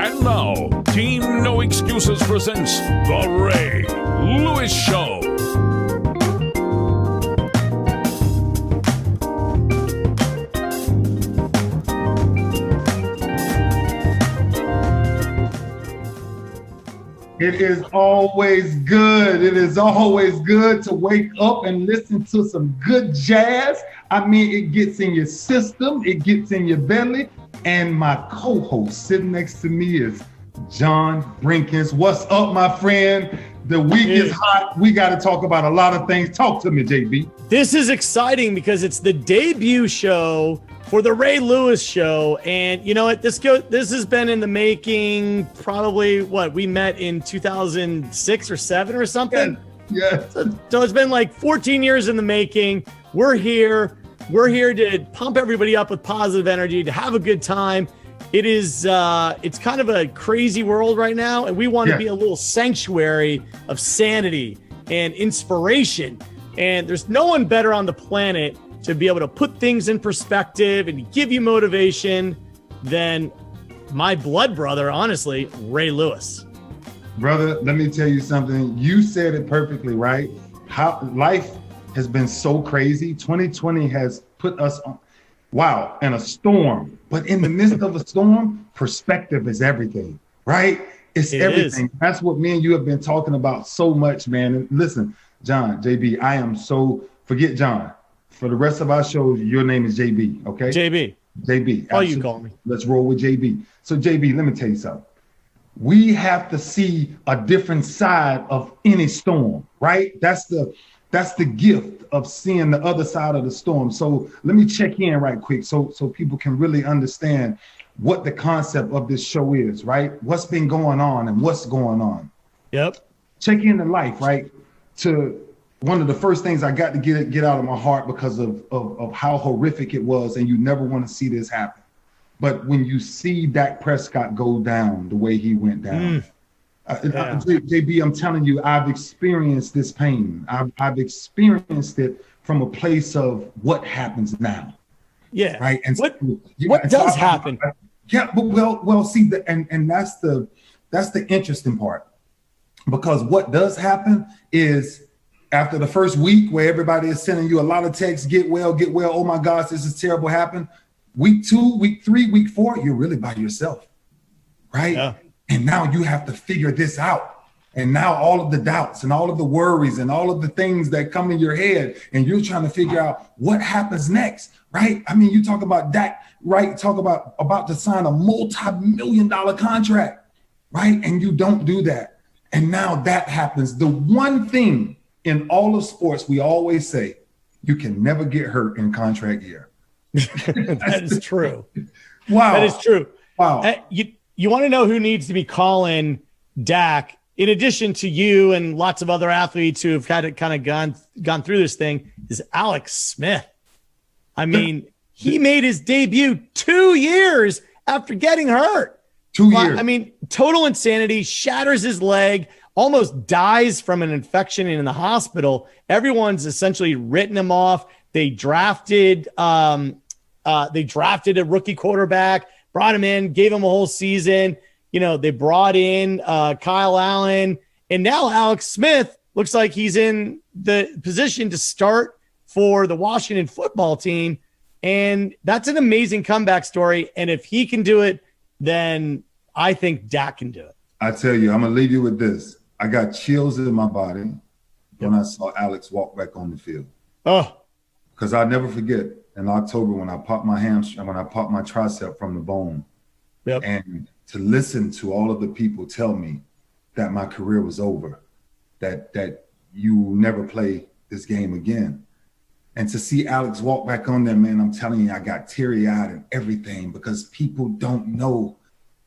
And now, Team No Excuses presents The Ray Lewis Show. It is always good. It is always good to wake up and listen to some good jazz. I mean, it gets in your system, it gets in your belly. And my co-host sitting next to me is John Brinkins. What's up, my friend? The week is hot. We got to talk about a lot of things. Talk to me, JB. This is exciting because it's the debut show for the Ray Lewis Show. And you know what? This has been in the making probably, we met in 2006 or 7 or something? Yeah. So it's been like 14 years in the making. We're here. We're here to pump everybody up with positive energy, to have a good time. It is, it's kind of a crazy world right now, and we want to be a little sanctuary of sanity and inspiration. And there's no one better on the planet to be able to put things in perspective and give you motivation than my blood brother, honestly, Ray Lewis. Brother, let me tell you something. You said it perfectly, right? How life has been so crazy. 2020 has put us on, in a storm. But in the midst of a storm, perspective is everything, right? It's everything. That's what me and you have been talking about so much, man. And listen, John, JB, I am so, forget John. For the rest of our shows, your name is JB, okay? JB. Oh, you call me. Let's roll with JB. So JB, let me tell you something. We have to see a different side of any storm, right? That's the gift of seeing the other side of the storm. So let me check in right quick so people can really understand what the concept of this show is, right? What's been going on and what's going on. Yep. Check into life, right? To one of the first things I got to get out of my heart because of how horrific it was, and you never want to see this happen. But when you see Dak Prescott go down the way he went down, JB, I'm telling you, I've experienced this pain. I've experienced it from a place of what happens now. Yeah. Right. And what does happen? Yeah. But well, see, and that's the interesting part, because what does happen is after the first week where everybody is sending you a lot of texts, get well. Oh my gosh, this is terrible. Happened. Week 2, week 3, week 4, you're really by yourself. Right. Yeah. And now you have to figure this out. And now all of the doubts and all of the worries and all of the things that come in your head, and you're trying to figure out what happens next, right? I mean, you talk about Dak, right? Talk about to sign a multi-million-dollar contract, right? And you don't do that. And now that happens. The one thing in all of sports, we always say, you can never get hurt in contract year. That is true. Wow. That is true. Wow. You want to know who needs to be calling Dak, in addition to you and lots of other athletes who have had it kind of gone through this thing, is Alex Smith. I mean, he made his debut 2 years after getting hurt. 2 years. I mean, total insanity, shatters his leg, almost dies from an infection in the hospital. Everyone's essentially written him off. They drafted a rookie quarterback, brought him in, gave him a whole season. You know, they brought in Kyle Allen, and now Alex Smith looks like he's in the position to start for the Washington football team. And that's an amazing comeback story. And if he can do it, then I think Dak can do it. I tell you, I'm going to leave you with this. I got chills in my body when I saw Alex walk back on the field. Oh, because I'll never forget in October when I popped my hamstring, when I popped my tricep from the bone. Yep. And to listen to all of the people tell me that my career was over, that you will never play this game again. And to see Alex walk back on there, man, I'm telling you, I got teary-eyed and everything, because people don't know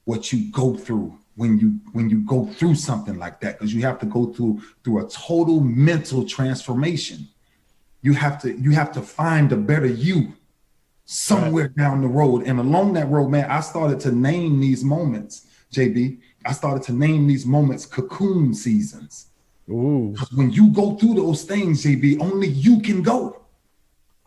what you go through when you go through something like that, because you have to go through a total mental transformation. You have to find a better you somewhere down the road. And along that road, man, I started to name these moments, JB. I started to name these moments cocoon seasons. Ooh. When you go through those things, JB, only you can go.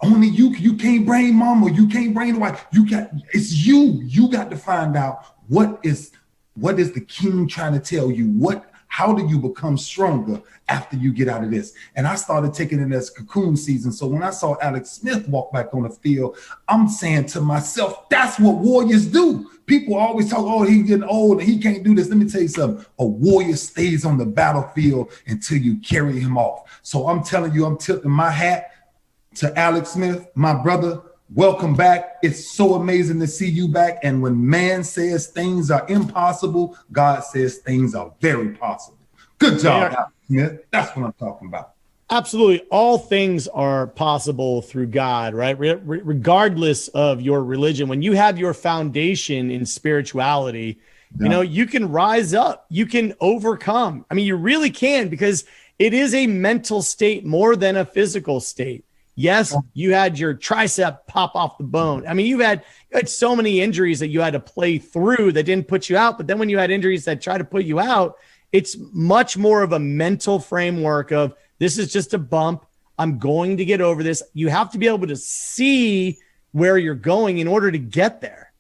Only you can't bring mama, you can't bring the wife. It's you. You got to find out what is What is the king trying to tell you? How do you become stronger after you get out of this? And I started taking it as cocoon season. So when I saw Alex Smith walk back on the field, I'm saying to myself, that's what warriors do. People always talk, oh, he's getting old and he can't do this. Let me tell you something. A warrior stays on the battlefield until you carry him off. So I'm telling you, I'm tilting my hat to Alex Smith, my brother. Welcome back. It's so amazing to see you back. And when man says things are impossible, God says things are very possible. Good job, Alex Smith. That's what I'm talking about. Absolutely. All things are possible through God, right? Regardless of your religion. When you have your foundation in spirituality, you know, you can rise up, you can overcome. I mean, you really can, because it is a mental state more than a physical state. Yes, you had your tricep pop off the bone. I mean, you had so many injuries that you had to play through that didn't put you out. But then when you had injuries that try to put you out, it's much more of a mental framework of, this is just a bump. I'm going to get over this. You have to be able to see where you're going in order to get there.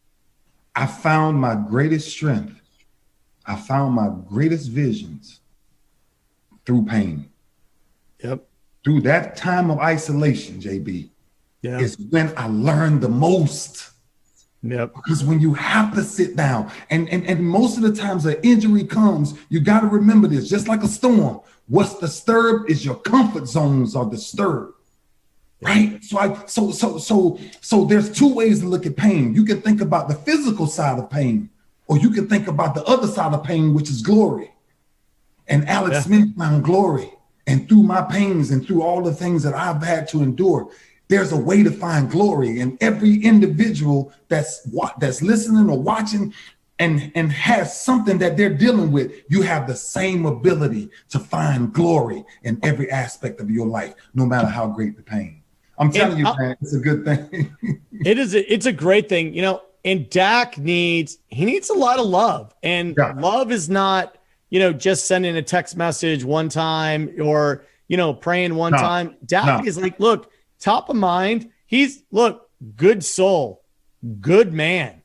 I found my greatest strength. I found my greatest visions through pain. Yep. Through that time of isolation, JB, is when I learned the most. Yep. Because when you have to sit down, and most of the times an injury comes, you got to remember this, just like a storm. What's disturbed is your comfort zones are disturbed, right? So there's two ways to look at pain. You can think about the physical side of pain, or you can think about the other side of pain, which is glory. And Alex Smith found glory. And through my pains and through all the things that I've had to endure, there's a way to find glory. And every individual that's listening or watching and has something that they're dealing with, you have the same ability to find glory in every aspect of your life, no matter how great the pain. I'm telling you, man, it's a good thing. It's a great thing, you know. And Dak needs a lot of love, and love is not, you know, just sending a text message one time or, you know, praying one time. Dak is like, look, top of mind. Good soul, good man,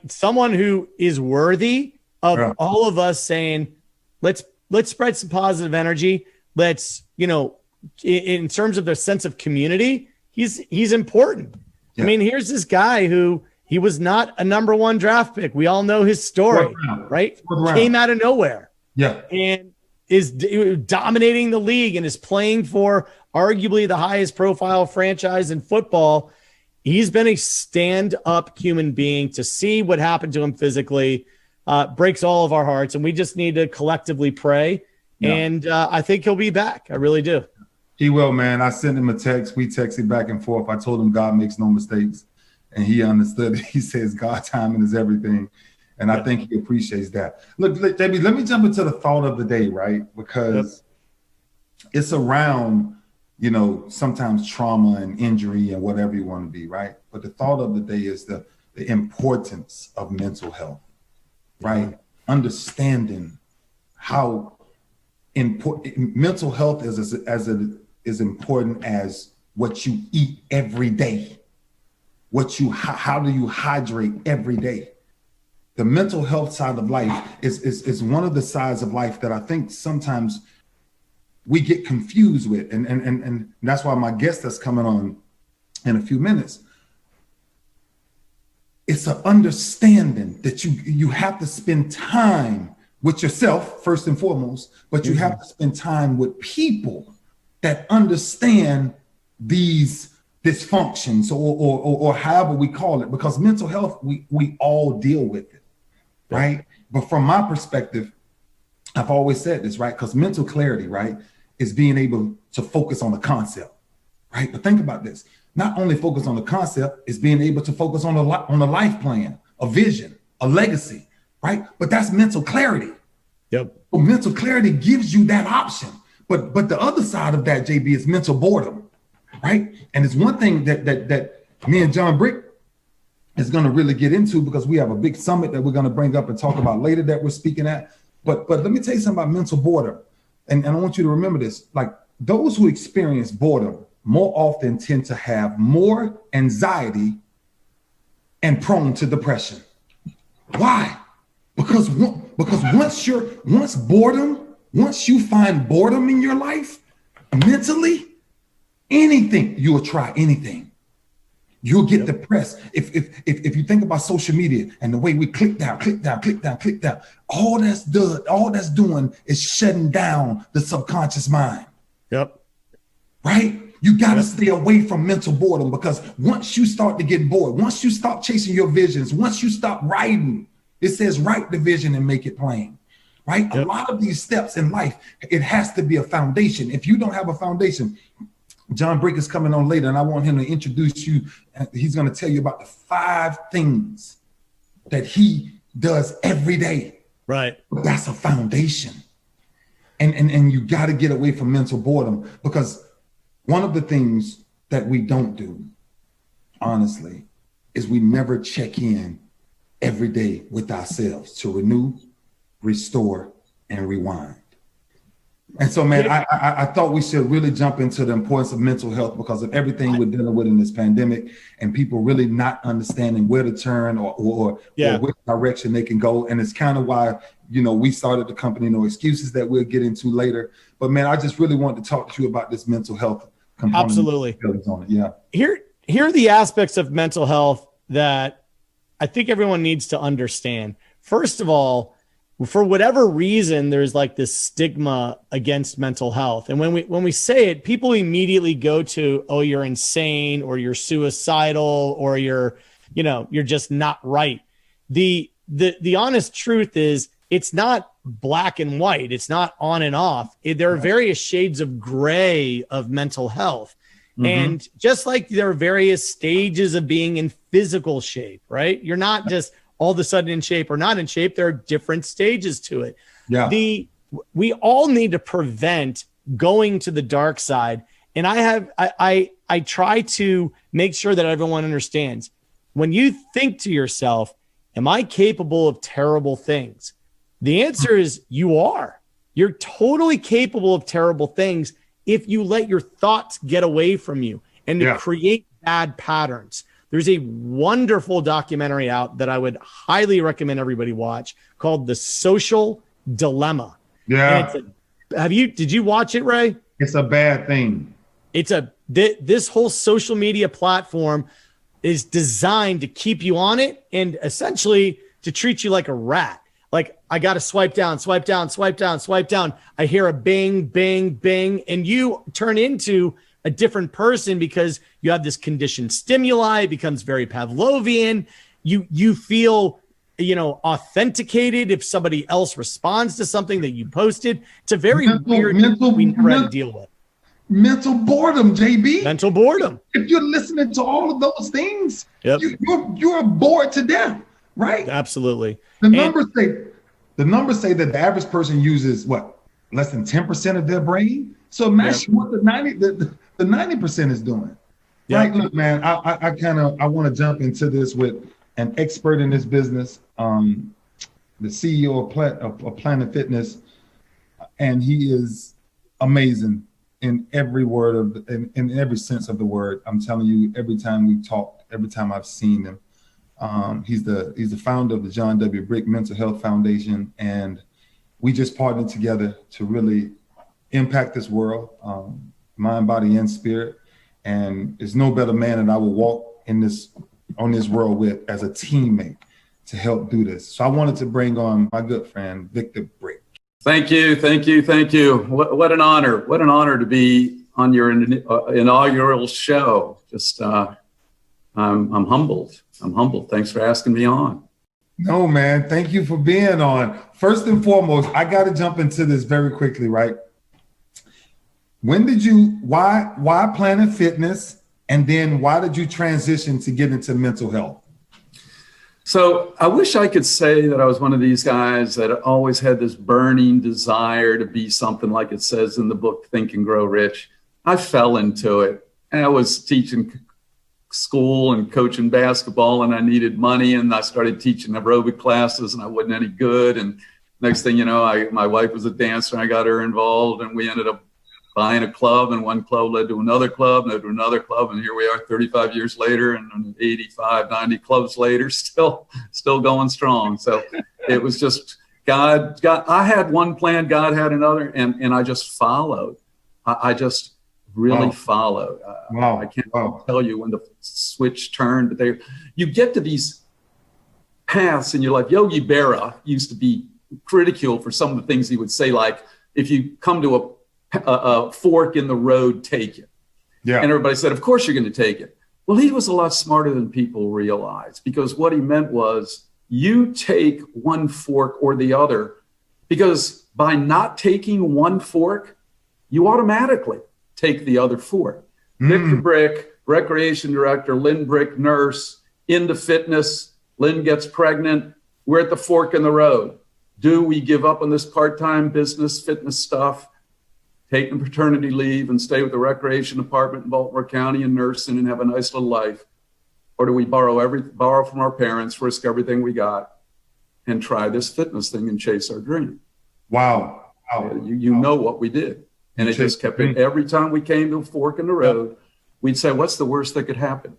someone who is worthy of all of us saying, let's spread some positive energy. Let's, you know, in terms of the sense of community, he's important. Yeah. I mean, here's this guy who, he was not a number one draft pick. We all know his story, right? Came out of nowhere. Yeah. And is dominating the league and is playing for arguably the highest profile franchise in football. He's been a stand-up human being. To see what happened to him physically breaks all of our hearts. And we just need to collectively pray. Yeah. And I think he'll be back. I really do. He will, man. I sent him a text. We texted back and forth. I told him God makes no mistakes. And he understood. He says God's timing is everything. And I think he appreciates that. Look, JB, let me jump into the thought of the day, right? Because it's around, you know, sometimes trauma and injury and whatever you want to be, right? But the thought of the day is the importance of mental health, right? Understanding how important mental health is as important as what you eat every day. How do you hydrate every day? The mental health side of life is one of the sides of life that I think sometimes we get confused with. And that's why my guest that's coming on in a few minutes, it's an understanding that you have to spend time with yourself first and foremost, but you have to spend time with people that understand these dysfunctions or however we call it, because mental health, we all deal with it, right? But from my perspective, I've always said this, right? Because mental clarity, right, is being able to focus on the concept, right? But think about this. Not only focus on the concept, is being able to focus on a life plan, a vision, a legacy, right? But that's mental clarity. Yep. But mental clarity gives you that option. But the other side of that, JB, is mental boredom. Right. And it's one thing that me and John Brick is going to really get into, because we have a big summit that we're going to bring up and talk about later that we're speaking at. But let me tell you something about mental boredom. And I want you to remember this. Like, those who experience boredom more often tend to have more anxiety and prone to depression. Why? Because Because once you find boredom in your life, mentally, anything, you will try anything. You'll get depressed. If you think about social media and the way we click down, all that's doing is shutting down the subconscious mind. Yep. Right? You got to stay away from mental boredom, because once you start to get bored, once you stop chasing your visions, once you stop writing, it says write the vision and make it plain. Right? Yep. A lot of these steps in life, it has to be a foundation. If you don't have a foundation, John Brick is coming on later, and I want him to introduce you. He's going to tell you about the 5 things that he does every day. Right. But that's a foundation. And you got to get away from mental boredom, because one of the things that we don't do, honestly, is we never check in every day with ourselves to renew, restore, and rewind. And so, man, I thought we should really jump into the importance of mental health because of everything we're dealing with in this pandemic, and people really not understanding where to turn or which direction they can go. And it's kind of why, we started the company, No Excuses, that we'll get into later. But man, I just really wanted to talk to you about this mental health component. Absolutely. On it. Yeah. Here are the aspects of mental health that I think everyone needs to understand. First of all, for whatever reason, there's like this stigma against mental health. And when we say it, people immediately go to, oh, you're insane, or you're suicidal, or you're just not right. The honest truth is, it's not black and white. It's not on and off. There are various shades of gray of mental health. Mm-hmm. And just like there are various stages of being in physical shape, right? You're not just all of a sudden in shape or not in shape. There are different stages to it. Yeah. We all need to prevent going to the dark side. And I try to make sure that everyone understands, when you think to yourself, am I capable of terrible things? The answer is you are. You're totally capable of terrible things if you let your thoughts get away from you and to create bad patterns. There's a wonderful documentary out that I would highly recommend everybody watch called The Social Dilemma. Yeah. Did you watch it, Ray? It's a bad thing. This whole social media platform is designed to keep you on it and essentially to treat you like a rat. Like, I got to swipe down. I hear a bing, bing, bing, and you turn into a different person because you have this conditioned stimuli. It becomes very Pavlovian. You feel, authenticated if somebody else responds to something that you posted. It's a very weird thing we never had to deal with. Mental boredom, JB. Mental boredom. If you're listening to all of those things, you're bored to death, right? Absolutely. The numbers say that the average person uses less than 10% of their brain. So imagine what the 90% is doing. Yeah. Right? Look, man, I want to jump into this with an expert in this business, the CEO of Planet Fitness, and he is amazing in every word in every sense of the word. I'm telling you, every time we talk, every time I've seen him, he's the founder of the John W. Brick Mental Health Foundation, and we just partnered together to really impact this world, mind, body, and spirit. And there's no better man that I will walk on this world with as a teammate to help do this. So I wanted to bring on my good friend, Victor Brick. Thank you. What an honor. What an honor to be on your inaugural show. Just, I'm humbled. Thanks for asking me on. No, man. Thank you for being on. First and foremost, I got to jump into this very quickly, right? Why Planet Fitness? And then why did you transition to get into mental health? So I wish I could say that I was one of these guys that always had this burning desire to be something like it says in the book, Think and Grow Rich. I fell into it. And I was teaching school and coaching basketball, and I needed money, and I started teaching aerobic classes, and I wasn't any good. And next thing you know, my wife was a dancer, and I got her involved, and we ended up buying a club, and one club led to another club, led to another club, and here we are 35 years later, and 85, 90 clubs later, still going strong. So It was just God. I had one plan, God had another, and I just followed. I just really followed. I can't tell you when the switch turned, but you get to these paths in your life. Yogi Berra used to be ridiculed for some of the things he would say, like, if you come to a fork in the road, take it. Yeah. And everybody said, of course you're going to take it. Well, he was a lot smarter than people realize, because what he meant was you take one fork or the other, because by not taking one fork, you automatically take the other fork. Victor Brick, recreation director, Lynn Brick, nurse, into fitness. Lynn gets pregnant. We're at the fork in the road. Do we give up on this part-time business fitness stuff, taking paternity leave and stay with the recreation department in Baltimore County and nursing and have a nice little life? Or do we borrow from our parents, risk everything we got, and try this fitness thing and chase our dream? Wow. You know what we did. And it just kept it. Every time we came to a fork in the road, we'd say, what's the worst that could happen?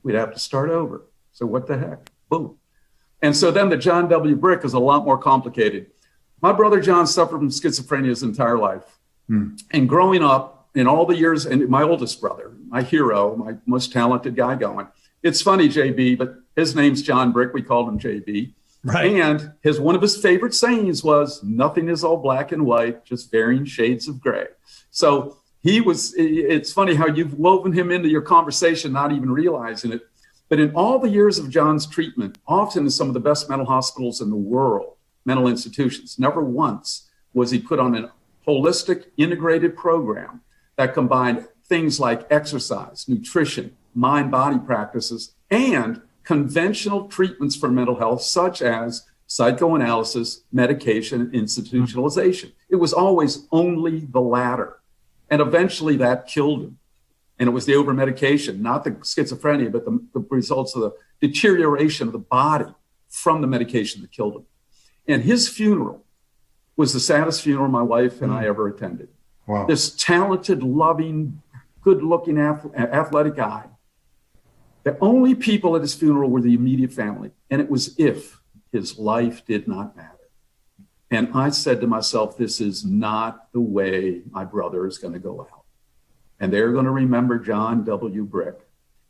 We'd have to start over. So what the heck? Boom. And so then the John W. Brick is a lot more complicated. My brother John suffered from schizophrenia his entire life. And growing up in all the years, and my oldest brother, my hero, my most talented guy going. It's funny, JB, but his name's John Brick. We called him JB. Right. And one of his favorite sayings was, nothing is all black and white, just varying shades of gray. So it's funny how you've woven him into your conversation, not even realizing it. But in all the years of John's treatment, often in some of the best mental hospitals in the world, mental institutions, never once was he put on a holistic, integrated program that combined things like exercise, nutrition, mind-body practices, and conventional treatments for mental health, such as psychoanalysis, medication, and institutionalization. It was always only the latter. And eventually that killed him. And it was the over-medication, not the schizophrenia, but the results of the deterioration of the body from the medication that killed him. And his funeral was the saddest funeral my wife and I ever attended. Wow. This talented, loving, good-looking, athletic guy. The only people at his funeral were the immediate family. And it was if his life did not matter. And I said to myself, this is not the way my brother is going to go out. And they're going to remember John W. Brick.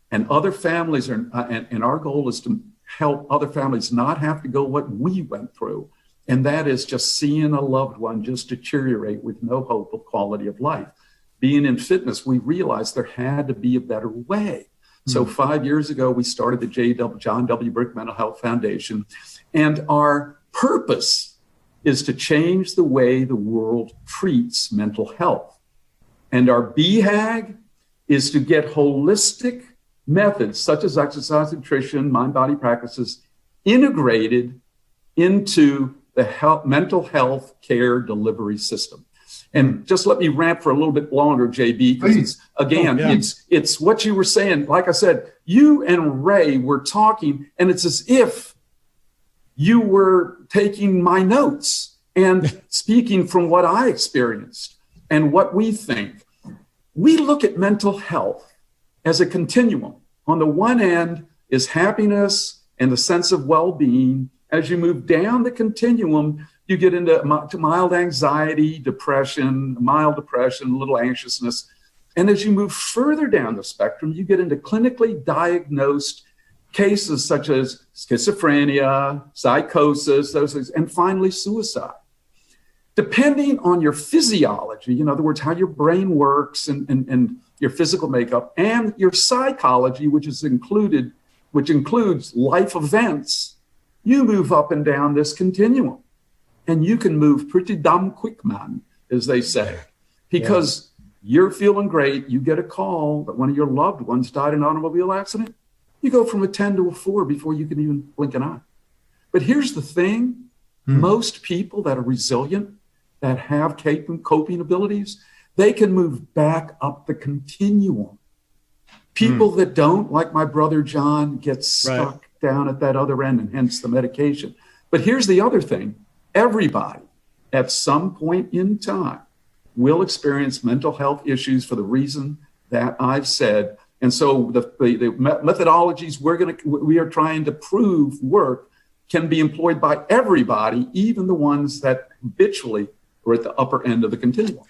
And other families are, and our goal is to help other families not have to go what we went through. And that is just seeing a loved one just deteriorate with no hope of quality of life. Being in fitness, we realized there had to be a better way. So 5 years ago, we started the John W. Brick Mental Health Foundation. And our purpose is to change the way the world treats mental health. And our BHAG is to get holistic methods such as exercise, nutrition, mind-body practices integrated into the mental health care delivery system. And just let me rant for a little bit longer, JB, because it's what you were saying. Like I said, you and Ray were talking, and it's as if you were taking my notes and speaking from what I experienced and what we think. We look at mental health as a continuum. On the one end is happiness and the sense of well-being. As you move down the continuum, you get into mild anxiety, depression, mild depression, a little anxiousness. And as you move further down the spectrum, you get into clinically diagnosed cases such as schizophrenia, psychosis, those things, and finally suicide. Depending on your physiology, in other words, how your brain works and your physical makeup, and your psychology, which includes life events, you move up and down this continuum. And you can move pretty damn quick, man, as they say, because you're feeling great. You get a call that one of your loved ones died in an automobile accident. You go from a 10 to a 4 before you can even blink an eye. But here's the thing. Most people that are resilient, that have coping abilities, they can move back up the continuum. People that don't, like my brother John, get stuck down at that other end, and hence the medication. But here's the other thing. Everybody at some point in time will experience mental health issues for the reason that I've said. And so the methodologies we are trying to prove work can be employed by everybody, even the ones that habitually are at the upper end of the continuum.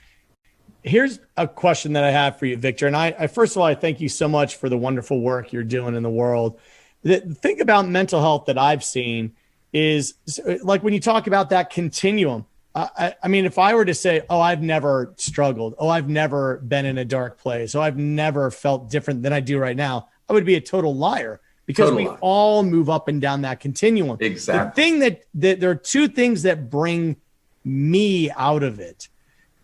Here's a question that I have for you, Victor. And I first of all, I thank you so much for the wonderful work you're doing in the world. The thing about mental health that I've seen is, like, when you talk about that continuum, I mean, if I were to say, oh, I've never struggled, oh, I've never been in a dark place, oh, I've never felt different than I do right now, I would be a total liar, because we all move up and down that continuum. Exactly. The thing that there are two things that bring me out of it.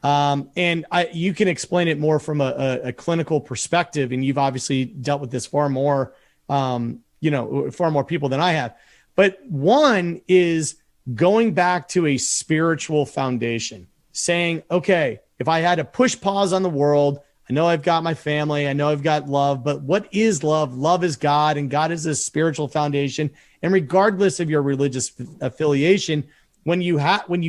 And you can explain it more from a clinical perspective, and you've obviously dealt with this far more, far more people than I have. But one is going back to a spiritual foundation, saying, okay, if I had to push pause on the world, I know I've got my family, I know I've got love, but what is love? Love is God, and God is a spiritual foundation. And regardless of your religious affiliation, when you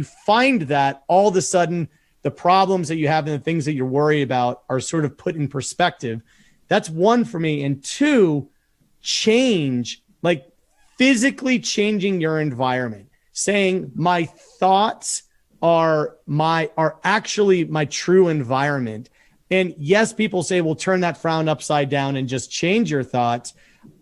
find that, all of a sudden the problems that you have and the things that you're worried about are sort of put in perspective. That's one for me. And two, change, like physically changing your environment, saying my thoughts are actually my true environment. And yes, people say, well, turn that frown upside down and just change your thoughts.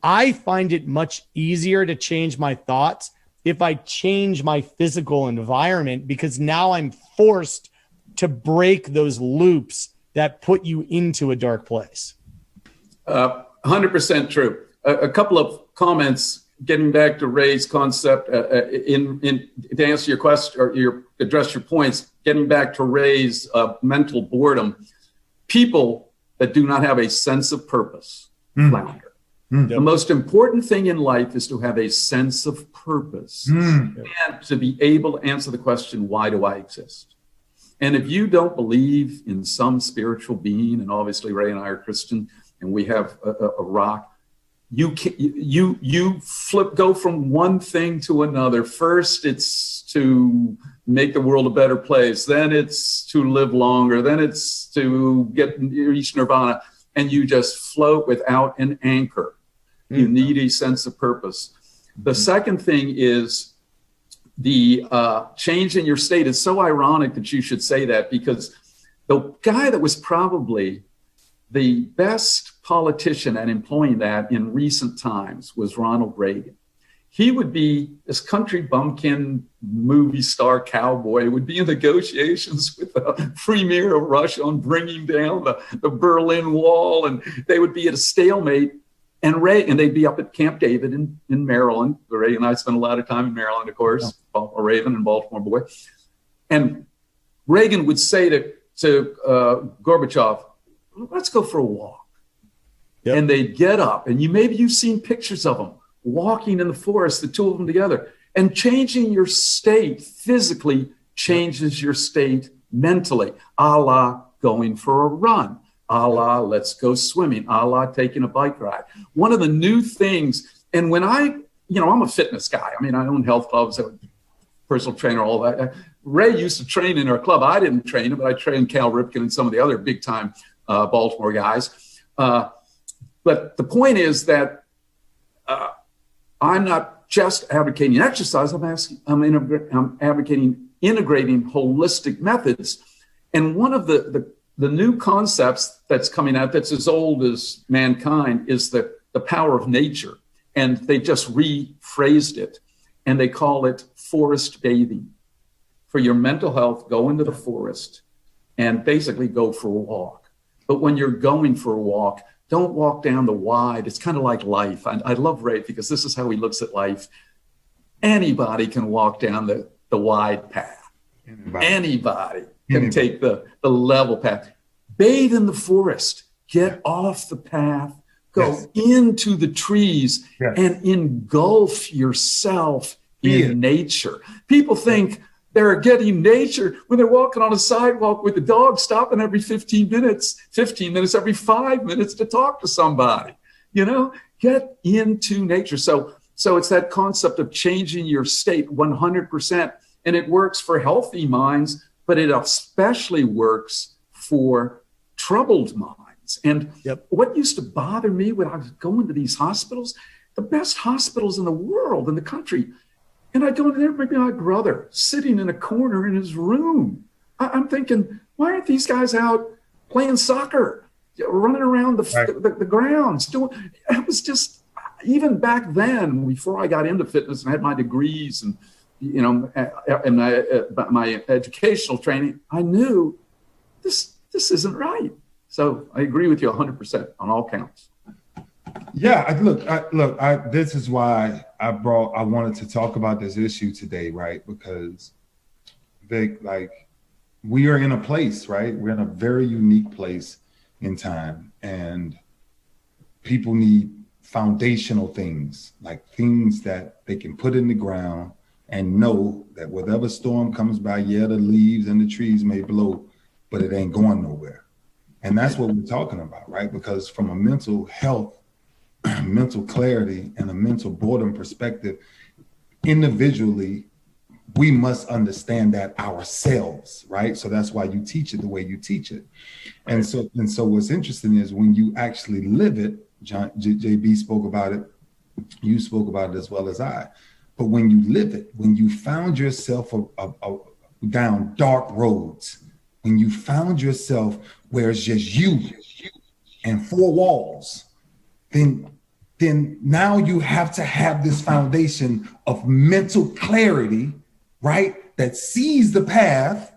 I find it much easier to change my thoughts if I change my physical environment, because now I'm forced to break those loops that put you into a dark place. 100% true. A couple of comments getting back to Ray's concept to answer your question or address your points, getting back to Ray's mental boredom. People that do not have a sense of purpose flounder. The most important thing in life is to have a sense of purpose and to be able to answer the question, why do I exist? And if you don't believe in some spiritual being, and obviously Ray and I are Christian, and we have a rock, you go from one thing to another. First, it's to make the world a better place. Then it's to live longer. Then it's to reach nirvana. And you just float without an anchor. You need a sense of purpose. The second thing is the change in your state. It's so ironic that you should say that, because the guy that was probably the best politician at employing that in recent times was Ronald Reagan. He would be this country bumpkin movie star cowboy, would be in negotiations with the premier of Russia on bringing down the Berlin Wall, and they would be at a stalemate. And they'd be up at Camp David in Maryland. Ray and I spent a lot of time in Maryland, of course, a Raven and Baltimore boy. And Reagan would say to Gorbachev, let's go for a walk. Yep. And they'd get up, and maybe you've seen pictures of them walking in the forest, the two of them together. And changing your state physically changes your state mentally, a la going for a run, a la let's go swimming, a la taking a bike ride. One of the new things, and when I'm a fitness guy. I mean, I own health clubs, personal trainer, all that. Ray used to train in our club. I didn't train him, but I trained Cal Ripken and some of the other big time Baltimore guys. But the point is that I'm not just advocating exercise. I'm advocating integrating holistic methods. And one of the new concepts that's coming out, that's as old as mankind, is the power of nature. And they just rephrased it, and they call it forest bathing. For your mental health, go into the forest and basically go for a walk. But when you're going for a walk, don't walk down the wide. It's kind of like life. I love Ray because this is how he looks at life. Anybody can walk down the wide path. Anybody can take the level path. Bathe in the forest. Get off the path. Go into the trees and engulf yourself in nature. People think they're getting nature when they're walking on a sidewalk with the dog, stopping every 15 minutes every 5 minutes to talk to somebody. Get into nature. So it's that concept of changing your state 100%. And it works for healthy minds, but it especially works for troubled minds. And what used to bother me when I was going to these hospitals, the best hospitals in the world, in the country, And I go in there, maybe my brother sitting in a corner in his room. I'm thinking, why aren't these guys out playing soccer, running around the grounds? It was just, even back then, before I got into fitness and had my degrees and, you know, and my educational training, I knew this isn't right. So I agree with you 100% on all counts. Yeah, this is why I wanted to talk about this issue today, right? Because Vic, like, we are in a place, right? We're in a very unique place in time, and people need foundational things, like things that they can put in the ground and know that whatever storm comes by, yeah, the leaves and the trees may blow, but it ain't going nowhere. And that's what we're talking about, right? Because from a mental health, mental clarity, and a mental boredom perspective, individually, we must understand that ourselves, right? So that's why you teach it the way you teach it. And so what's interesting is when you actually live it, JB spoke about it, you spoke about it as well as I, but when you live it, when you found yourself down dark roads, when you found yourself where it's just you and four walls, then now you have to have this foundation of mental clarity, right? That sees the path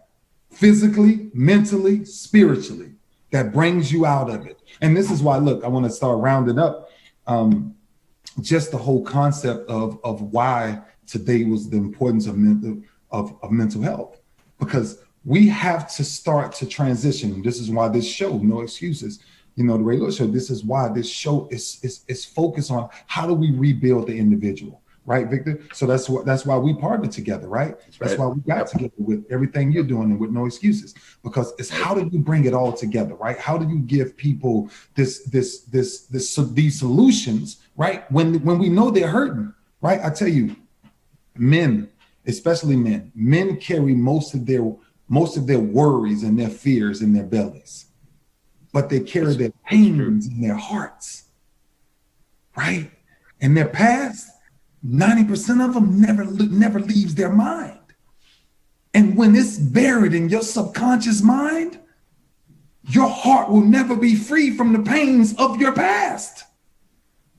physically, mentally, spiritually, that brings you out of it. And this is why, look, I want to start rounding up just the whole concept of why today was the importance of mental health, because we have to start to transition. This is why this show, No Excuses, you know, the Ray Lewis Show, this is why this show is focused on how do we rebuild the individual, right, Victor? So that's why we partnered together, right? That's why we got together with everything you're doing and with No Excuses, because it's how do you bring it all together, right? How do you give people these solutions, right? When we know they're hurting, right? I tell you, men, especially men carry most of their worries and their fears in their bellies, but they carry their pains in their hearts, right? And their past, 90% of them never leaves their mind. And when it's buried in your subconscious mind, your heart will never be free from the pains of your past.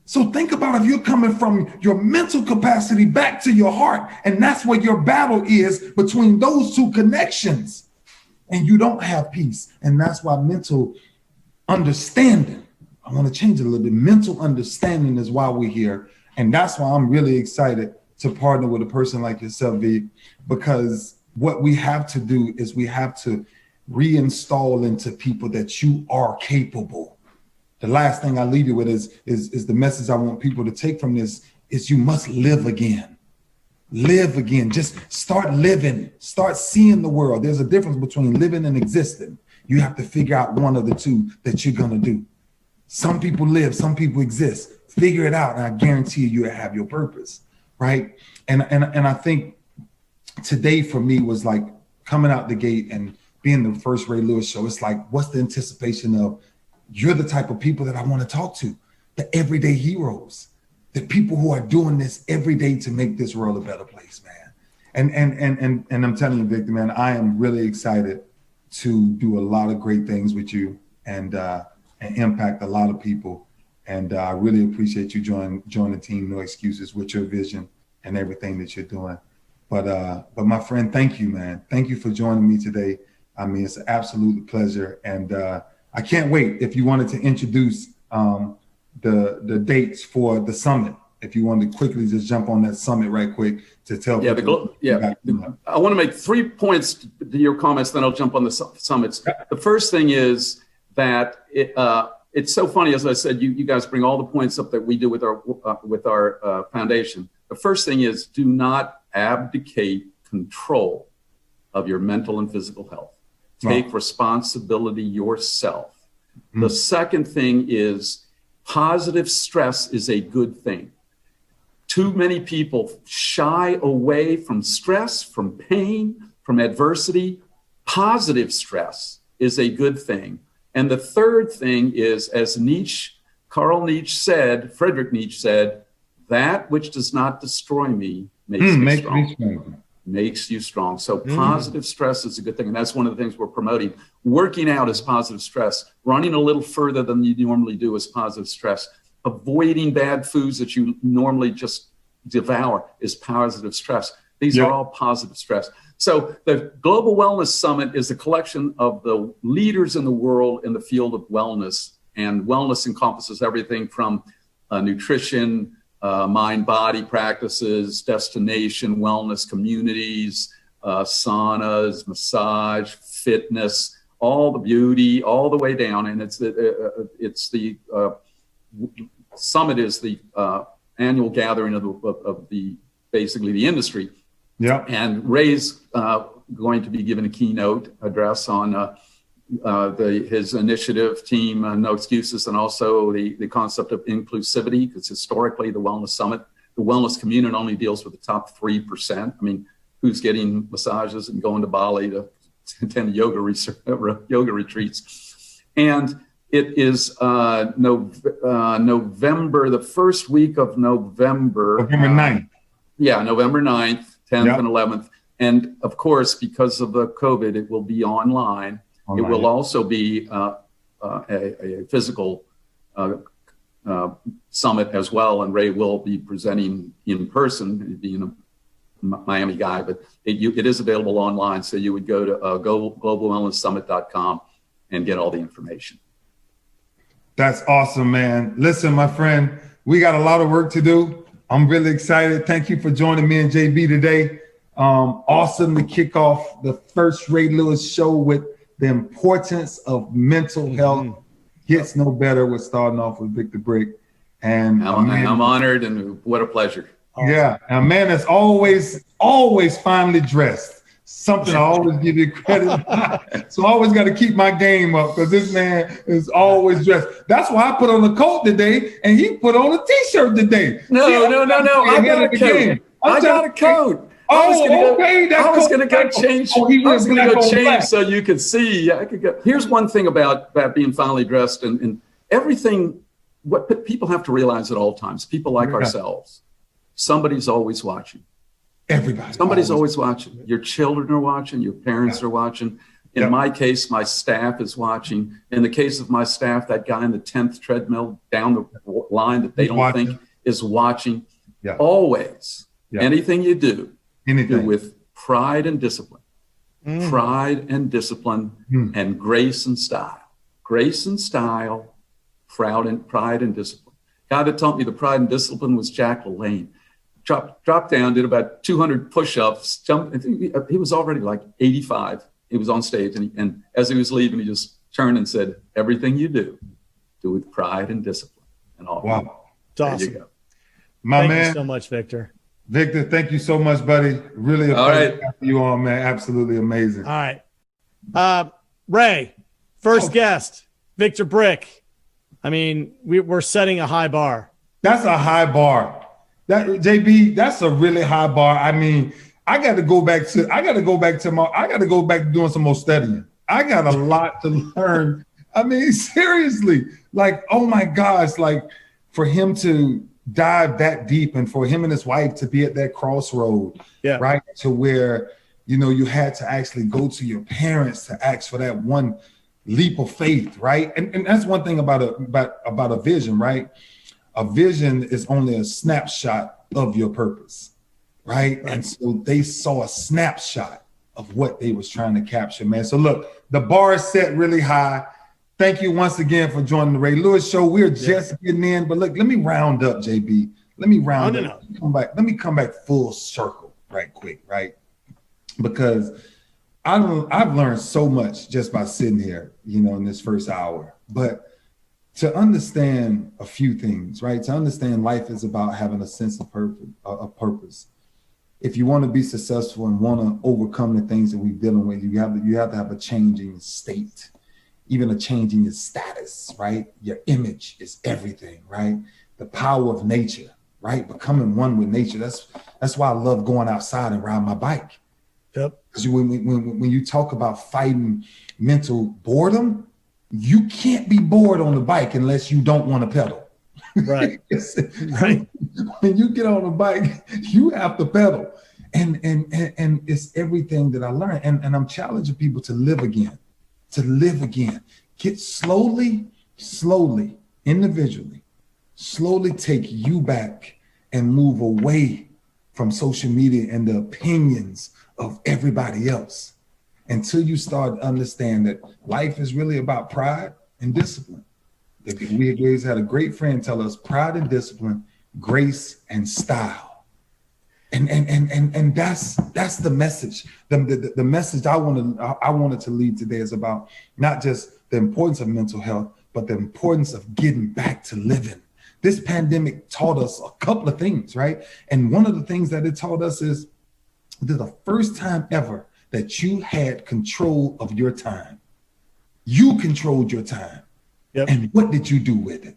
So think about if you're coming from your mental capacity back to your heart, and that's where your battle is between those two connections, and you don't have peace. And that's why mental understanding, I want to change it a little bit. Mental understanding is why we're here. And that's why I'm really excited to partner with a person like yourself, V, because what we have to do is we have to reinstall into people that you are capable. The last thing I leave you with is the message I want people to take from this is you must live again. Live again. Just start living. Start seeing the world. There's a difference between living and existing. You have to figure out one of the two that you're going to do. Some people live, some people exist. Figure it out, and I guarantee you have your purpose, right? And I think today for me was like coming out the gate and being the first Ray Lewis Show. It's like, what's the anticipation of? You're the type of people that I want to talk to, the everyday heroes, the people who are doing this every day to make this world a better place, man. And I'm telling you, Victor, man, I am really excited to do a lot of great things with you and impact a lot of people. And I really appreciate you joining Team No Excuses with your vision and everything that you're doing. But my friend, thank you, man. Thank you for joining me today. I mean, it's an absolute pleasure. And I can't wait if you wanted to introduce the dates for the summit. If you wanted to quickly just jump on that summit right quick to tell people. I want to make 3 points to your comments, then I'll jump on the summits. The first thing is that it's so funny, as I said, you guys bring all the points up that we do with our foundation. The first thing is do not abdicate control of your mental and physical health. Take responsibility yourself. Mm-hmm. The second thing is positive stress is a good thing. Too many people shy away from stress, from pain, from adversity. Positive stress is a good thing. And the third thing is, as Friedrich Nietzsche said, That which does not destroy me makes me strong. Me strong. Makes you strong. So positive stress is a good thing. And that's one of the things we're promoting. Working out is positive stress. Running a little further than you normally do is positive stress. Avoiding bad foods that you normally just devour is positive stress. These are all positive stress. So the Global Wellness Summit is a collection of the leaders in the world in the field of wellness. And wellness encompasses everything from nutrition, mind-body practices, destination wellness communities, saunas, massage, fitness, all the beauty, all the way down. And it's the summit is the annual gathering of the basically the industry. Yeah. And Ray's going to be giving a keynote address on his initiative team, No Excuses, and also the concept of inclusivity, because historically the Wellness Summit, the wellness community only deals with the top 3%. I mean, who's getting massages and going to Bali to attend yoga retreats? And it is November, the first week of November. November 9th. Yeah, November 9th, 10th, and 11th. And of course, because of the COVID, it will be online. It will also be a physical summit as well, and Ray will be presenting in person, being a Miami guy, but it is available online. So you would go to globalwellnesssummit.com and get all the information. That's awesome, man. Listen, my friend, we got a lot of work to do. I'm really excited. Thank you for joining me and JB today. Awesome to kick off the first Ray Lewis show with the importance of mental health. Gets no better with starting off with Victor Brick. And I'm honored, and what a pleasure. Yeah, a man that's always finely dressed. Something I always give you credit. So I always got to keep my game up, because this man is always dressed. That's why I put on a coat today, and he put on a t-shirt today. No. I got a coat. I got a coat. I was going to go change. I was going to go change so you could see. I could go. Here's one thing about being finely dressed and everything. What people have to realize at all times, people like ourselves, somebody's always watching. Somebody's always watching. Your children are watching. Your parents are watching. In my case, my staff is watching. In the case of my staff, that guy in the 10th treadmill down the line that they don't think is watching. Yeah. Always. Yeah. Anything you do. Do with pride and discipline, pride and discipline, and grace and style. Grace and style, pride and discipline. Guy that taught me the pride and discipline was Jack LaLanne. Dropped down, did about 200 push-ups, jumped. I think he was already like 85. He was on stage, and as he was leaving, he just turned and said, "Everything you do with pride and discipline." And all. Wow, it's awesome. There you go. Thank you so much, Victor. Victor, thank you so much, buddy. Really a pleasure to have you on, man. Absolutely amazing. All right. Ray, first guest, Victor Brick. I mean, we're setting a high bar. That's a high bar. JB, that's a really high bar. I mean, I got to go back to doing some more studying. I got a lot to learn. I mean, seriously, like, oh my gosh, like for him to dive that deep and for him and his wife to be at that crossroad, right? To where, you had to actually go to your parents to ask for that one leap of faith, right? And that's one thing about a vision, right? A vision is only a snapshot of your purpose, right? And so they saw a snapshot of what they was trying to capture, man. So look, the bar is set really high. Thank you once again for joining the Ray Lewis Show. We're just getting in, but look, let me round up, JB. Let me round up. Let me come back full circle right quick, right? Because I've learned so much just by sitting here, in this first hour. But to understand a few things, right? To understand life is about having a sense of purpose. If you want to be successful and want to overcome the things that we're dealing with, you have to have a change in state. Even a change in your status, right? Your image is everything, right? The power of nature, right? Becoming one with nature. That's why I love going outside and riding my bike. Yep. Because when you talk about fighting mental boredom, you can't be bored on the bike unless you don't want to pedal. Right. Right. When you get on a bike, you have to pedal. And it's everything that I learned. And I'm challenging people to live again, Get slowly, individually, slowly take you back and move away from social media and the opinions of everybody else until you start to understand that life is really about pride and discipline. We always had a great friend tell us pride and discipline, grace and style. And that's the message. The message I wanted to lead today is about not just the importance of mental health, but the importance of getting back to living. This pandemic taught us a couple of things, right? And one of the things that it taught us is the first time ever that you had control of your time. You controlled your time. Yep. And what did you do with it?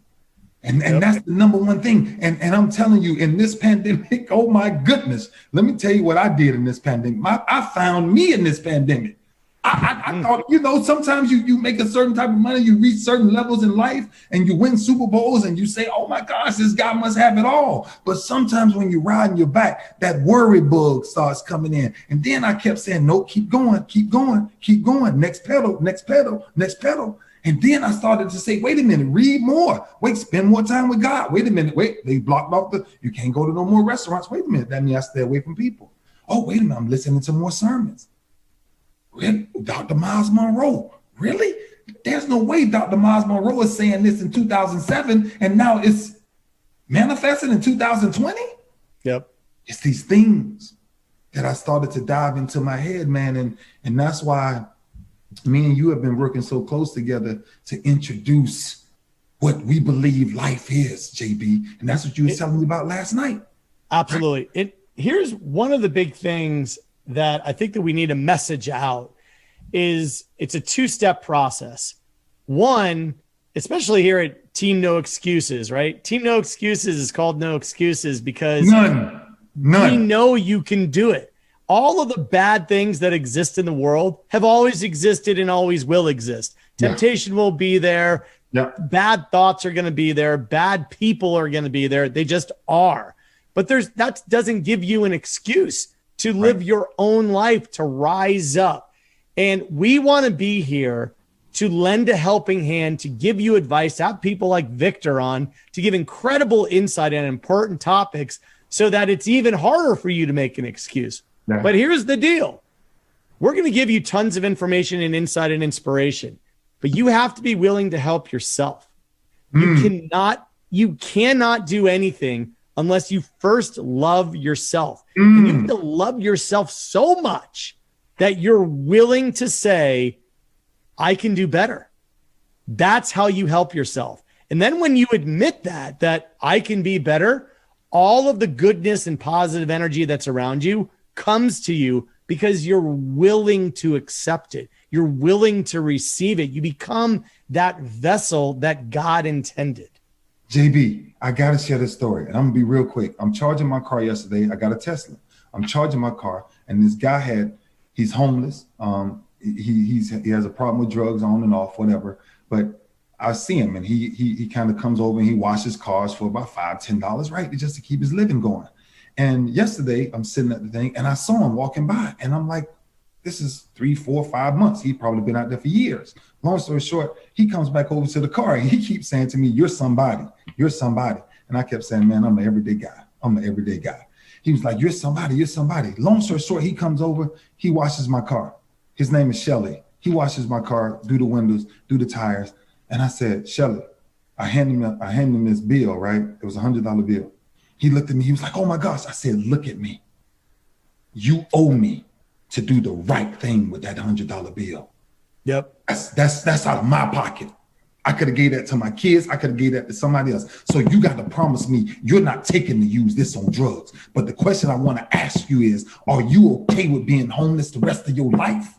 And that's the number one thing. And I'm telling you, in this pandemic, oh my goodness, let me tell you what I did in this pandemic. I found me in this pandemic. I thought, sometimes you make a certain type of money, you reach certain levels in life and you win Super Bowls and you say, oh my gosh, this guy must have it all. But sometimes when you're riding your back, that worry bug starts coming in. And then I kept saying, no, keep going. Next pedal. And then I started to say, wait a minute, read more. Wait, spend more time with God. Wait a minute. Wait, they blocked off you can't go to no more restaurants. Wait a minute. That means I stay away from people. Oh, wait a minute. I'm listening to more sermons. Really? Dr. Miles Monroe. Really? There's no way Dr. Miles Monroe is saying this in 2007 and now it's manifested in 2020. Yep. It's these things that I started to dive into my head, man. And that's why me and you have been working so close together to introduce what we believe life is, JB. And that's what you were telling me about last night. Absolutely. Here's one of the big things that I think that we need to message out is it's a two-step process. One, especially here at Team No Excuses, right? Team No Excuses is called No Excuses because none. We know you can do it. All of the bad things that exist in the world have always existed and always will exist. Temptation will be there. Yeah. Bad thoughts are going to be there. Bad people are going to be there. They just are. But that doesn't give you an excuse to live your own life, to rise up. And we want to be here to lend a helping hand, to give you advice, to have people like Victor on, to give incredible insight on important topics so that it's even harder for you to make an excuse. Yeah. But here's the deal. We're going to give you tons of information and insight and inspiration, but you have to be willing to help yourself. You cannot do anything unless you first love yourself. And you have to love yourself so much that you're willing to say, I can do better. That's how you help yourself. And then when you admit that I can be better, all of the goodness and positive energy that's around you comes to you because you're willing to accept it. You're willing to receive it. You become that vessel that God intended. JB, I got to share this story, and I'm going to be real quick. I'm charging my car yesterday. I got a Tesla. I'm charging my car, and this guy he's homeless. He has a problem with drugs on and off, whatever. But I see him, and he kind of comes over and he washes cars for about $5-10, right? Just to keep his living going. And yesterday, I'm sitting at the thing, and I saw him walking by, and I'm like, this is 3, 4, 5 months. He's probably been out there for years. Long story short, he comes back over to the car, and he keeps saying to me, you're somebody. You're somebody. And I kept saying, man, I'm an everyday guy. He was like, you're somebody. Long story short, he comes over, he washes my car. His name is Shelly. He washes my car, do the windows, do the tires. And I said, Shelly, I handed him this bill, right? It was a $100 bill. He looked at me, he was like, oh my gosh. I said, look at me. You owe me to do the right thing with that $100 bill. Yep. That's out of my pocket. I could have gave that to my kids. I could have gave that to somebody else. So you got to promise me you're not taking to use this on drugs. But the question I want to ask you is, are you okay with being homeless the rest of your life?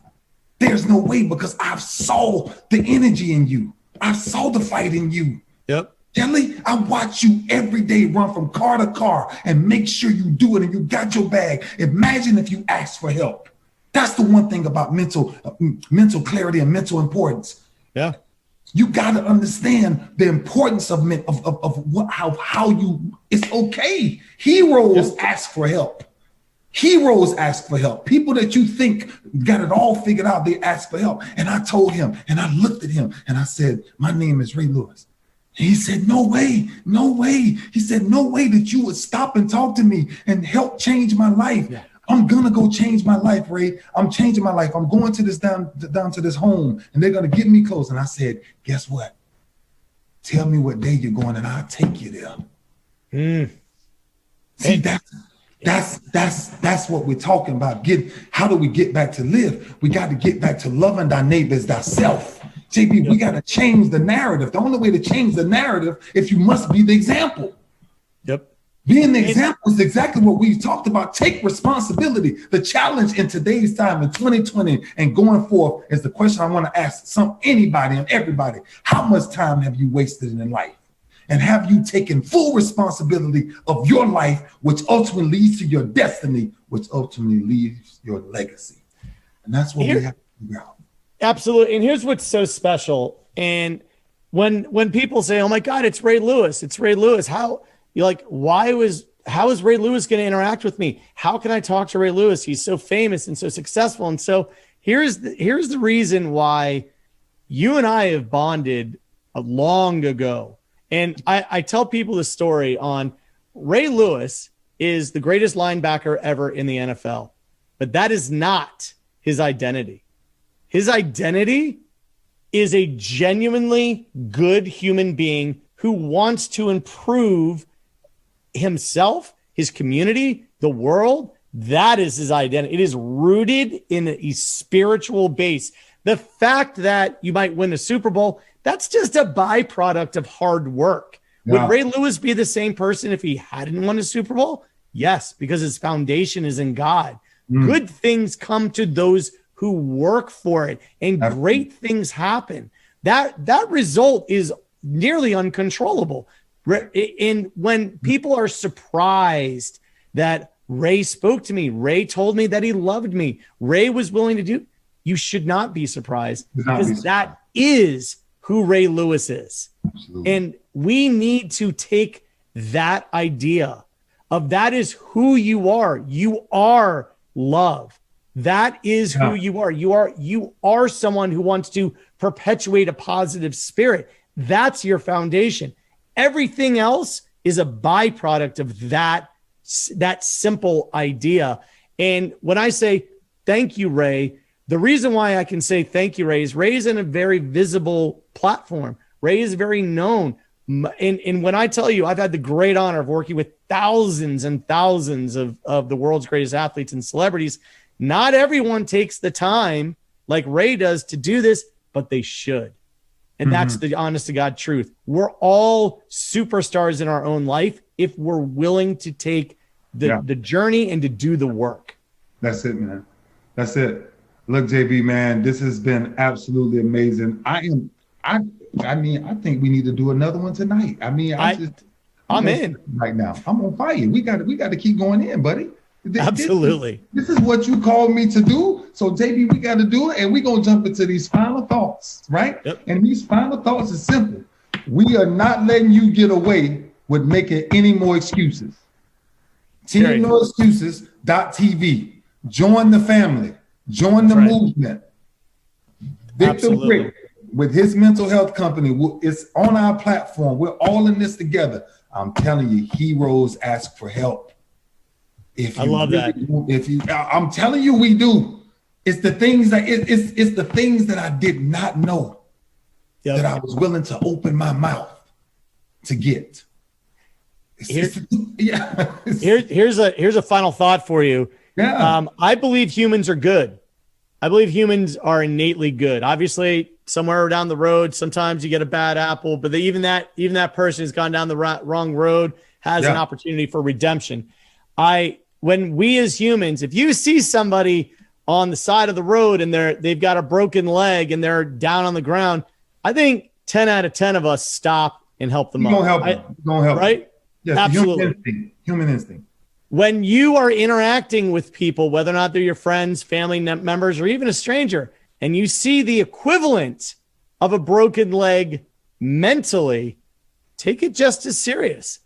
There's no way, because I've saw the energy in you. I saw the fight in you. Yep. Kelly, I watch you every day run from car to car and make sure you do it and you got your bag. Imagine if you asked for help. That's the one thing about mental clarity and mental importance. Yeah. You got to understand the importance of what, how you, it's okay. Heroes ask for help. Heroes ask for help. People that you think got it all figured out, they ask for help. And I told him, and I looked at him, and I said, my name is Ray Lewis. And he said, no way, no way. He said, no way that you would stop and talk to me and help change my life. Yeah. I'm gonna go change my life, Ray. I'm changing my life. I'm going to this down to this home, and they're gonna get me close. And I said, guess what? Tell me what day you're going, and I'll take you there. See, that's what we're talking about. How do we get back to live? We got to get back to loving thy neighbors thyself. JB, we got to change the narrative. The only way to change the narrative is you must be the example. Yep. Being the example is exactly what we talked about. Take responsibility. The challenge in today's time in 2020 and going forth is the question I want to ask anybody and everybody. How much time have you wasted in life? And have you taken full responsibility of your life, which ultimately leads to your destiny, which ultimately leaves your legacy? And that's what we have to figure out. Absolutely. And here's what's so special. And when people say, oh my God, it's Ray Lewis, it's Ray Lewis. How is Ray Lewis going to interact with me? How can I talk to Ray Lewis? He's so famous and so successful. And so here's the reason why you and I have bonded long ago. And I tell people the story on Ray Lewis is the greatest linebacker ever in the NFL, but that is not his identity. His identity is a genuinely good human being who wants to improve himself, his community, the world. That is his identity. It is rooted in a spiritual base. The fact that you might win a Super Bowl, that's just a byproduct of hard work. Yeah. Would Ray Lewis be the same person if he hadn't won a Super Bowl? Yes, because his foundation is in God. Good things come to those who work for it, and great things happen. That result is nearly uncontrollable. And when people are surprised that Ray spoke to me, Ray told me that he loved me, Ray was willing to do, you should not be surprised, because that is who Ray Lewis is. Absolutely. And we need to take that idea of that is who you are. You are love. That is who you are. You are someone who wants to perpetuate a positive spirit. That's your foundation. Everything else is a byproduct of that simple idea. And when I say thank you, Ray, the reason why I can say thank you, Ray, is Ray is in a very visible platform. Ray is very known. And when I tell you, I've had the great honor of working with thousands and thousands of the world's greatest athletes and celebrities. Not everyone takes the time like Ray does to do this, but they should. And that's the honest to God truth. We're all superstars in our own life if we're willing to take the journey and to do the work. That's it, man. That's it. Look, JB, man, this has been absolutely amazing. I mean, I think we need to do another one tonight. I mean, I'm in right now. I'm on fire. We got to keep going in, buddy. Absolutely. This is what you called me to do. So, JB, we got to do it. And we're going to jump into these final thoughts, right? Yep. And these final thoughts is simple. We are not letting you get away with making any more excuses. TeamNoExcuses.tv. Join the family. Join the movement. Victor Brick with his mental health company. It's on our platform. We're all in this together. I'm telling you, heroes ask for help. I love that. I'm telling you, we do. It's the things that it's the things that I did not know that I was willing to open my mouth to get. Here's a final thought for you. Yeah. I believe humans are good. I believe humans are innately good. Obviously, somewhere down the road, sometimes you get a bad apple, but even that person who's gone down the wrong road has an opportunity for redemption. When we as humans, if you see somebody on the side of the road and they've got a broken leg and they're down on the ground, I think 10 out of 10 of us stop and help them up. Don't help them. Don't help right? Yes, absolutely. Human instinct. When you are interacting with people, whether or not they're your friends, family members, or even a stranger, and you see the equivalent of a broken leg mentally, take it just as serious.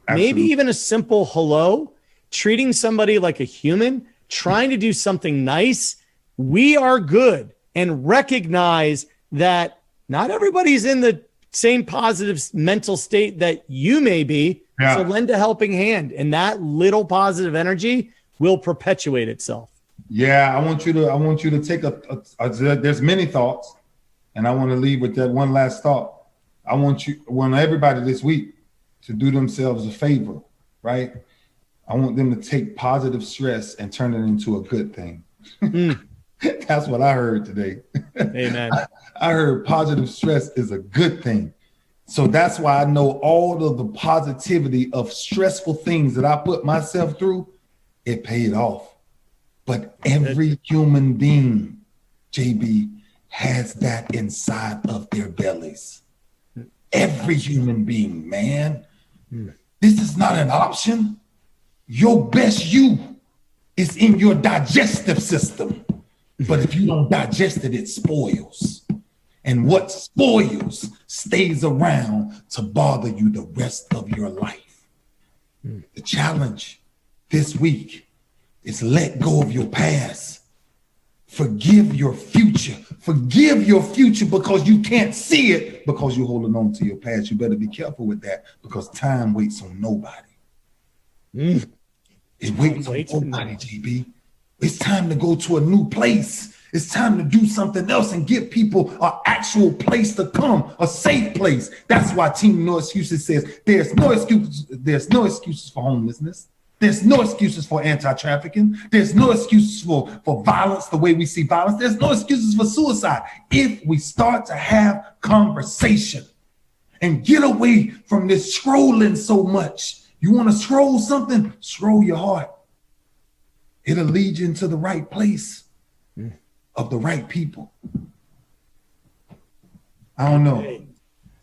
Absolutely. Maybe even a simple hello, treating somebody like a human, trying to do something nice. We are good, and recognize that not everybody's in the same positive mental state that you may be. Yeah. So lend a helping hand, and that little positive energy will perpetuate itself. Yeah, I want you to take there's many thoughts, and I want to leave with that one last thought. I want everybody this week to do themselves a favor, right? I want them to take positive stress and turn it into a good thing. That's what I heard today. Amen. I heard positive stress is a good thing. So that's why I know all of the positivity of stressful things that I put myself through, it paid off. But every human being, JB, has that inside of their bellies. Every human being, man. This is not an option. Your best you is in your digestive system. But if you don't digest it, it spoils. And what spoils stays around to bother you the rest of your life. The challenge this week is let go of your past. Forgive your future. Forgive your future because you can't see it because you're holding on to your past. You better be careful with that because time waits on nobody. It waits on nobody, JB. It's time to go to a new place. It's time to do something else and give people an actual place to come, a safe place. That's why Team No Excuses says there's no excuses for homelessness. There's no excuses for anti-trafficking. There's no excuses for violence, the way we see violence. There's no excuses for suicide. If we start to have conversation and get away from this scrolling so much. You want to scroll something? Scroll your heart. It'll lead you into the right place of the right people. I don't know.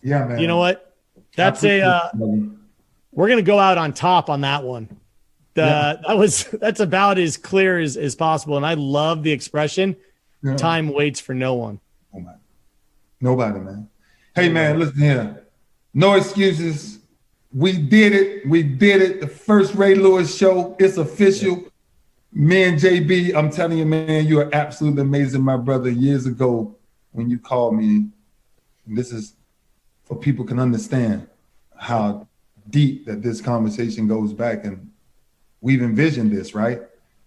Yeah, man. You know what? That's we're going to go out on top on that one. That's about as clear as possible. And I love the expression, time waits for no one. Nobody, man. Hey, man, listen here. No excuses. We did it. The first Ray Lewis show. It's official. Me and JB, I'm telling you, man, you are absolutely amazing, my brother. Years ago, when you called me, and this is for people can understand how deep that this conversation goes back, and we've envisioned this, right?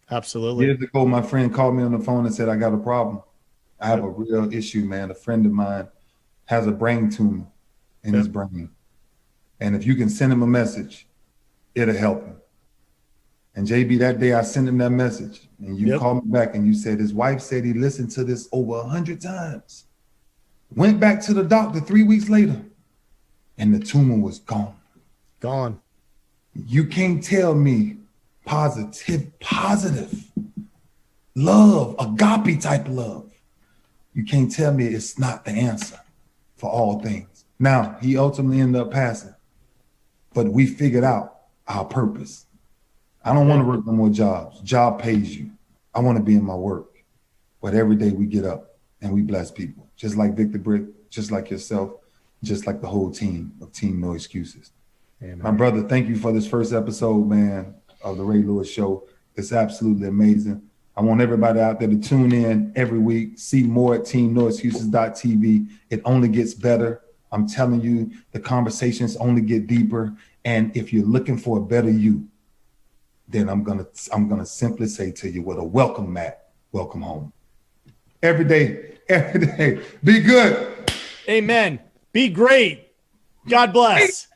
Absolutely. Years ago, my friend called me on the phone and said, I got a problem. I have a real issue, man. A friend of mine has a brain tumor in his brain. And if you can send him a message, it'll help him. And JB, that day I sent him that message and you called me back and you said his wife said he listened to this over 100 times. Went back to the doctor 3 weeks later and the tumor was gone. Gone. You can't tell me positive love, agape type love. You can't tell me it's not the answer for all things. Now, he ultimately ended up passing, but we figured out our purpose. I don't want to work no more jobs. Job pays you. I want to be in my work. But every day we get up and we bless people, just like Victor Brick, just like yourself, just like the whole team of Team No Excuses. Amen. My brother, thank you for this first episode, man, of the Ray Lewis Show. It's absolutely amazing. I want everybody out there to tune in every week, see more at teamnoexcuses.tv. It only gets better. I'm telling you, the conversations only get deeper. And if you're looking for a better you, then I'm gonna simply say to you with a welcome mat, welcome home. Every day, be good. Amen. Be great. God bless.